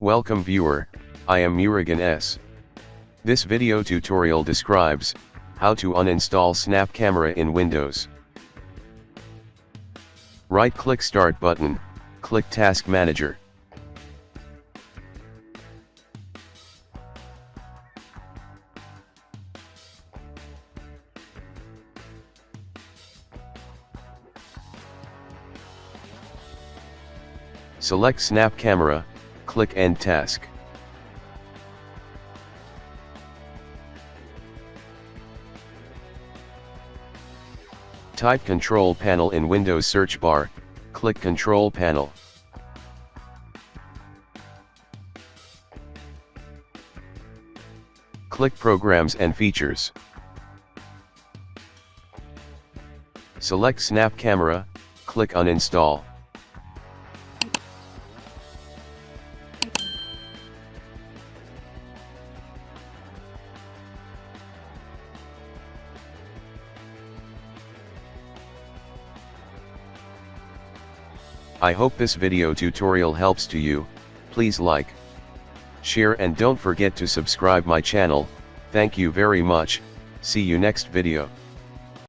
Welcome viewer, I am Murugan S. This video tutorial describes how to uninstall Snap Camera in Windows. Right-click Start button, click Task Manager. Select Snap Camera, click End Task. Type Control Panel in Windows search bar, click Control Panel. Click Programs and Features. Select Snap Camera, click Uninstall. I hope this video tutorial helps to you. Please like, share and don't forget to subscribe my channel. Thank you very much. See you next video.